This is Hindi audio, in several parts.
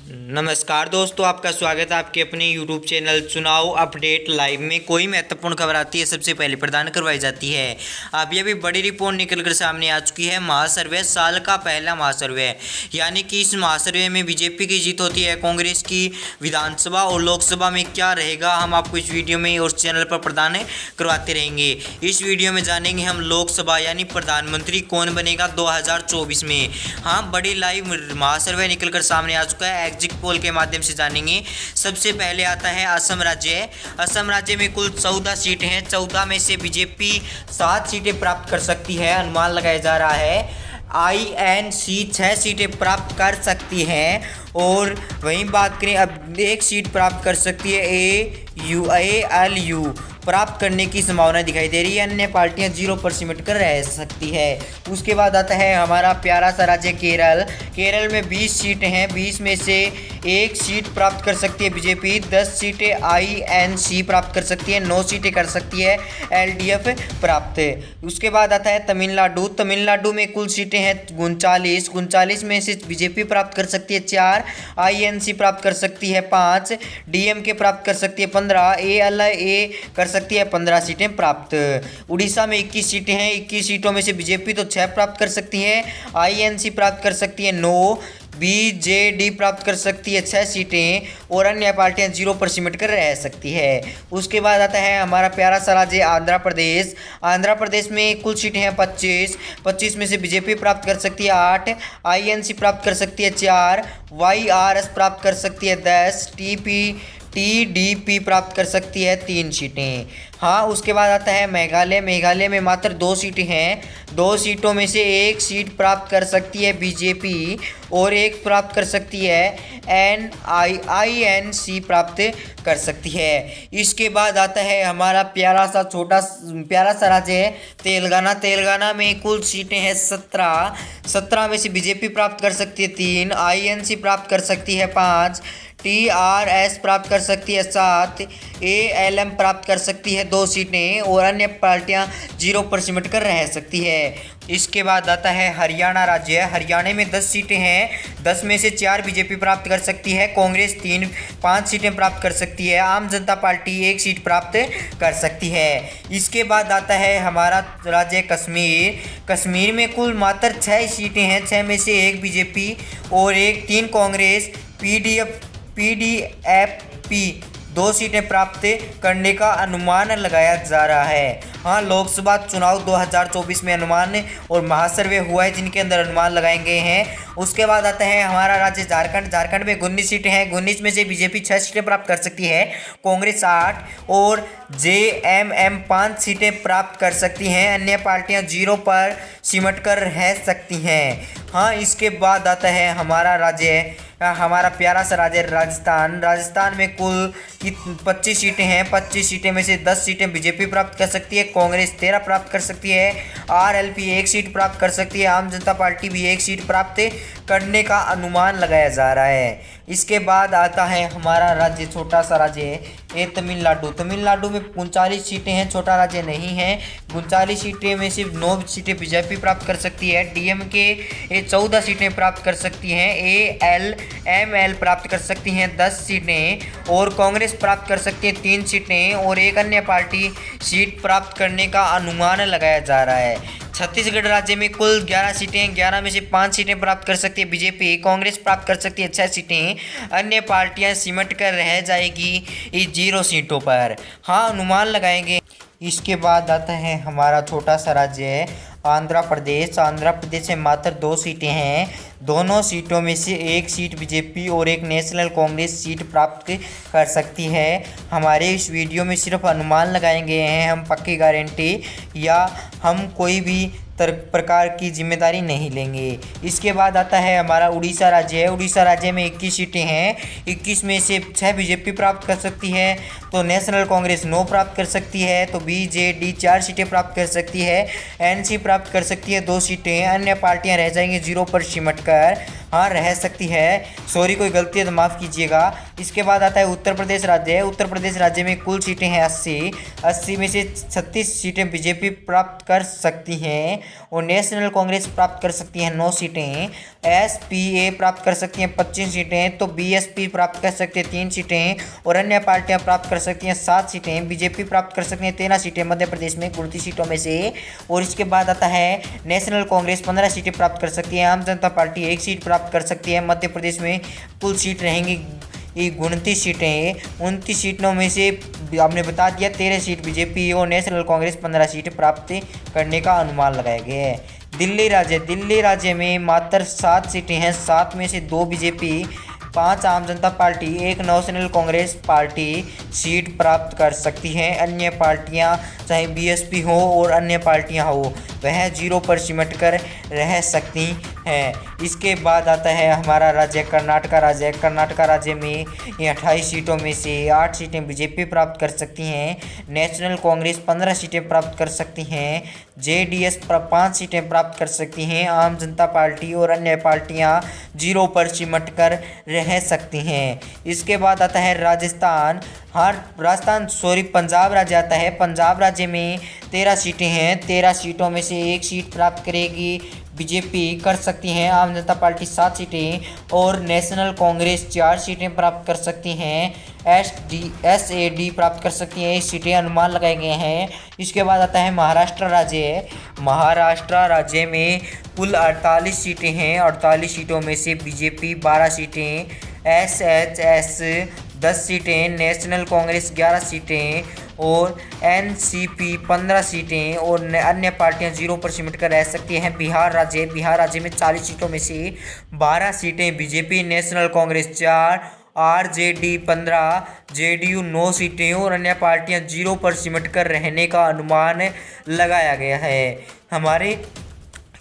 नमस्कार दोस्तों, आपका स्वागत है आपके अपने YouTube चैनल चुनाव अपडेट लाइव में। कोई महत्वपूर्ण खबर आती है सबसे पहले प्रदान करवाई जाती है। अभी अभी बड़ी रिपोर्ट निकलकर सामने आ चुकी है। महासर्वे साल का पहला महासर्वे, यानी कि इस महासर्वे में बीजेपी की जीत होती है। कांग्रेस की विधानसभा और लोकसभा में क्या रहेगा, हम आपको इस वीडियो में और चैनल पर प्रदान करवाते रहेंगे। इस वीडियो में जानेंगे हम लोकसभा यानी प्रधानमंत्री कौन बनेगा 2024 में। हाँ, बड़ी लाइव महासर्वे निकलकर सामने आ चुका है। एग्जिट पोल के माध्यम से जानेंगे। सबसे पहले आता है असम राज्य। असम राज्य में कुल 14 सीटें हैं। 14 में से बीजेपी 7 सीटें प्राप्त कर सकती है, अनुमान लगाया जा रहा है। INC 6 सीटें प्राप्त कर सकती हैं। और वहीं बात करें, अब एक सीट प्राप्त कर सकती है ALU प्राप्त करने की संभावना दिखाई दे रही है। अन्य पार्टियां 0 पर सिमट कर रह सकती है। उसके बाद आता है हमारा प्यारा सा राज्य केरल। केरल में 20 सीटें हैं। 20 में से एक सीट प्राप्त कर सकती है बीजेपी। 10 सीटें INC प्राप्त कर सकती है। 9 सीटें कर सकती है LDF प्राप्त। उसके बाद आता है तमिलनाडु। तमिलनाडु में कुल सीटें हैं 39 में से बीजेपी प्राप्त कर सकती है 4, INC प्राप्त कर सकती है 5, DMK प्राप्त कर सकती है 15, ALA कर सकती है 15 सीटें प्राप्त। उड़ीसा में 21 सीटें हैं। 21 सीटों में से बीजेपी तो 6 प्राप्त कर सकती है, INC प्राप्त कर सकती है 9, BJD प्राप्त कर सकती है 6 सीटें और अन्य पार्टियां 0 पर सिमट कर रह सकती है। उसके बाद आता है हमारा प्यारा सा राज्य आंध्र प्रदेश। आंध्र प्रदेश में कुल सीटें हैं 25 में से बीजेपी प्राप्त कर सकती है 8, INC प्राप्त कर सकती है 4, YRS प्राप्त कर सकती है 10, TDP प्राप्त कर सकती है 3 सीटें। हाँ, उसके बाद आता है मेघालय। मेघालय में मात्र 2 सीटें हैं। 2 सीटों में से एक सीट प्राप्त कर सकती है बीजेपी और एक प्राप्त कर सकती है INC प्राप्त कर सकती है। इसके बाद आता है हमारा प्यारा सा राज्य है तेलंगाना। तेलंगाना में कुल सीटें हैं 17 में से बीजेपी प्राप्त कर सकती है 3, INC प्राप्त कर सकती है 5, TRS प्राप्त कर सकती है 7, ALM प्राप्त कर सकती है 2 सीटें और अन्य पार्टियां 0 पर सिमट कर रह सकती है। इसके बाद आता है हरियाणा राज्य। हरियाणा में 10 सीटें हैं। 10 में से 4 बीजेपी प्राप्त कर सकती है, कांग्रेस 5 सीटें प्राप्त कर सकती है, आम जनता पार्टी 1 सीट प्राप्त कर सकती है। इसके बाद आता है हमारा राज्य कश्मीर। कश्मीर में कुल मात्र 6 सीटें हैं। 6 में से 1 बीजेपी और 3 कांग्रेस, PDFP 2 सीटें प्राप्त करने का अनुमान लगाया जा रहा है। हाँ, लोकसभा चुनाव 2024 में अनुमान और महासर्वे हुआ है जिनके अंदर अनुमान लगाए गए हैं। उसके बाद आता है हमारा राज्य झारखंड। झारखंड में 19 सीटें हैं। 19 में से बीजेपी 6 सीटें प्राप्त कर सकती है, कांग्रेस 8 और JMM 5 सीटें प्राप्त कर सकती हैं। अन्य पार्टियां 0 पर सिमट कर रह सकती हैं। हाँ, इसके बाद आता है हमारा प्यारा सा राज्य राजस्थान। राजस्थान में कुल 25 सीटें हैं। 25 सीटें में से 10 सीटें बीजेपी प्राप्त कर सकती है, कांग्रेस 13 प्राप्त कर सकती है, RLP 1 सीट प्राप्त कर सकती है, आम जनता पार्टी भी 1 सीट प्राप्त करने का अनुमान लगाया जा रहा है। इसके बाद आता है हमारा राज्य छोटा सा राज्य है तमिलनाडु। तमिलनाडु में 39 सीटें हैं, छोटा राज्य नहीं है। 39 सीटें में सिर्फ 9 सीटें बीजेपी प्राप्त कर सकती है, DMK 14 सीटें प्राप्त कर सकती हैं, ALML प्राप्त कर सकती हैं 10 सीटें और कांग्रेस प्राप्त कर सकती है 3 सीटें और एक अन्य पार्टी सीट प्राप्त करने का अनुमान लगाया जा रहा है। छत्तीसगढ़ राज्य में कुल 11 सीटें। 11 में से 5 सीटें प्राप्त कर सकती है बीजेपी, कांग्रेस प्राप्त कर सकती है 6 सीटें, अन्य पार्टियां सिमट कर रह जाएगी इस 0 सीटों पर। हाँ, अनुमान लगाएंगे। इसके बाद आता है हमारा छोटा सा राज्य है आंध्र प्रदेश। आंध्र प्रदेश में मात्र 2 सीटें हैं। दोनों सीटों में से एक सीट बीजेपी और एक नेशनल कांग्रेस सीट प्राप्त कर सकती है। हमारे इस वीडियो में सिर्फ अनुमान लगाएंगे हैं, हम पक्की गारंटी या हम कोई भी प्रकार की जिम्मेदारी नहीं लेंगे। इसके बाद आता है हमारा उड़ीसा राज्य है। उड़ीसा राज्य में 21 सीटें हैं। 21 में से 6 बीजेपी प्राप्त कर सकती है, तो नेशनल कांग्रेस 9 प्राप्त कर सकती है, तो BJD 4 सीटें प्राप्त कर सकती है, NC प्राप्त कर सकती है 2 सीटें, अन्य पार्टियां रह जाएंगी 0 पर सिमट कर। हाँ रह सकती है, सॉरी कोई गलती है तो माफ़ कीजिएगा। इसके बाद आता है उत्तर प्रदेश राज्य। उत्तर प्रदेश राज्य में कुल सीटें हैं 80 में से 36 सीटें बीजेपी प्राप्त कर सकती हैं और नेशनल कांग्रेस प्राप्त कर सकती है 9 सीटें, एसपीए प्राप्त कर सकती हैं 25 सीटें, तो बीएसपी प्राप्त कर सकती है 3 सीटें और अन्य पार्टियां प्राप्त कर सकती हैं 7 सीटें। बीजेपी प्राप्त कर सकती है 13 सीटें मध्य प्रदेश में 29 सीटों में से। और इसके बाद आता है नेशनल कांग्रेस 15 सीटें प्राप्त कर सकती है, आम जनता पार्टी 1 सीट प्राप्त कर सकती है। मध्य प्रदेश में कुल सीट रहेंगी 29 सीटें, 29 सीटों में से आपने बता दिया 13 सीट बीजेपी और नेशनल कांग्रेस 15 सीट प्राप्त करने का अनुमान लगाया गया है। दिल्ली राज्य में मात्र 7 सीटें हैं, 7 में से 2 बीजेपी, 5 आम जनता party, 1 national Congress party seat प्राप्त कर सकती हैं। अन्य पार्टियां चाहे बीएसपी हो और अन्य पार्टियां हो वह 0 पर सिमट कर रह सकती हैं। इसके बाद आता है हमारा राज्य कर्नाटका राज्य। कर्नाटका राज्य में 28 सीटों में से 8 सीटें बीजेपी प्राप्त कर सकती हैं, नेशनल कांग्रेस 15 सीटें प्राप्त कर सकती हैं, जेडीएस 5 सीटें प्राप्त कर सकती हैं, आम जनता पार्टी और अन्य पार्टियां 0 पर सिमट कर रह सकती हैं। इसके बाद आता है राजस्थान। पंजाब राज्य आता है। पंजाब राज्य में 13 सीटें हैं, 13 सीटों में से 1 सीट प्राप्त करेगी बीजेपी, कर सकती हैं आम जनता पार्टी 7 सीटें और नेशनल कांग्रेस 4 सीटें प्राप्त कर सकती हैं, एसएडी प्राप्त कर सकती हैं, 1 सीटें अनुमान लगाए गए हैं। इसके बाद आता है महाराष्ट्र राज्य। महाराष्ट्र राज्य में कुल 48 सीटें हैं, 48 सीटों में से बीजेपी 12 सीटें, एसएचएस 10 सीटें, नेशनल कांग्रेस 11 सीटें और एनसीपी 15 सीटें और अन्य पार्टियां 0 पर सिमट कर रह सकती हैं। बिहार राज्य में 40 सीटों में से 12 सीटें BJP, national Congress 4, RJD 15, JDU 9 सीटें और अन्य पार्टियां 0 पर सिमट कर रहने का अनुमान लगाया गया है। हमारे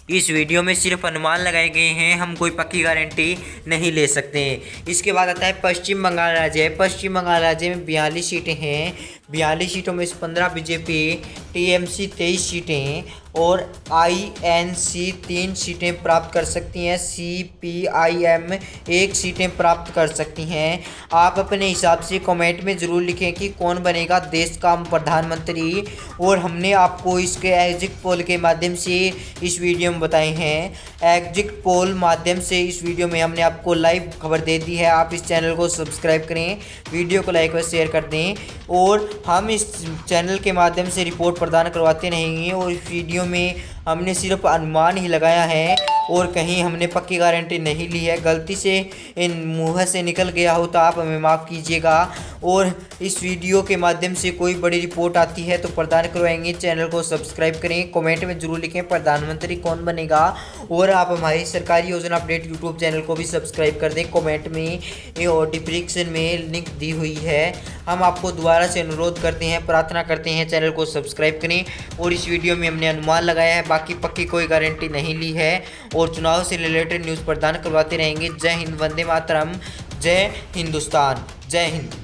इस वीडियो में सिर्फ अनुमान लगाए गए हैं, हम कोई पक्की गारंटी नहीं ले सकते। इसके बाद आता है पश्चिम बंगाल राज्य। पश्चिम बंगाल राज्य में 42 सीटें हैं, 42 सीटों में से 15 बीजेपी, टीएमसी 23 सीटें और आईएनसी 3 सीटें प्राप्त कर सकती हैं, सीपीआईएम 1 सीटें प्राप्त कर सकती हैं। आप अपने हिसाब से कमेंट में ज़रूर लिखें कि कौन बनेगा देश का प्रधानमंत्री, और हमने आपको इसके एग्जिट पोल के माध्यम से इस वीडियो में बताए हैं। एग्जिट पोल माध्यम से इस वीडियो में हमने आपको लाइव खबर दे दी है। आप इस चैनल को सब्सक्राइब करें, वीडियो को लाइक व शेयर कर दें, और हम इस चैनल के माध्यम से रिपोर्ट प्रदान करवाते रहेंगे और इस वीडियो में हमने सिर्फ अनुमान ही लगाया है और कहीं हमने पक्की गारंटी नहीं ली है। गलती से इन मुँह से निकल गया हो तो आप हमें माफ़ कीजिएगा, और इस वीडियो के माध्यम से कोई बड़ी रिपोर्ट आती है तो प्रदान करवाएंगे। चैनल को सब्सक्राइब करें, कमेंट में जरूर लिखें प्रधानमंत्री कौन बनेगा, और आप हमारी सरकारी योजना अपडेट यूट्यूब चैनल को भी सब्सक्राइब कर दें। कमेंट में नोटिफिकेशन में लिंक दी हुई है। हम आपको दोबारा से अनुरोध करते हैं, प्रार्थना करते हैं चैनल को सब्सक्राइब करें। और इस वीडियो में हमने अनुमान लगाया है, बाकी पक्की कोई गारंटी नहीं ली है, और चुनाव से रिलेटेड न्यूज़ प्रदान करवाते रहेंगे। जय हिंद, वंदे मातरम, जय हिंदुस्तान, जय हिंद।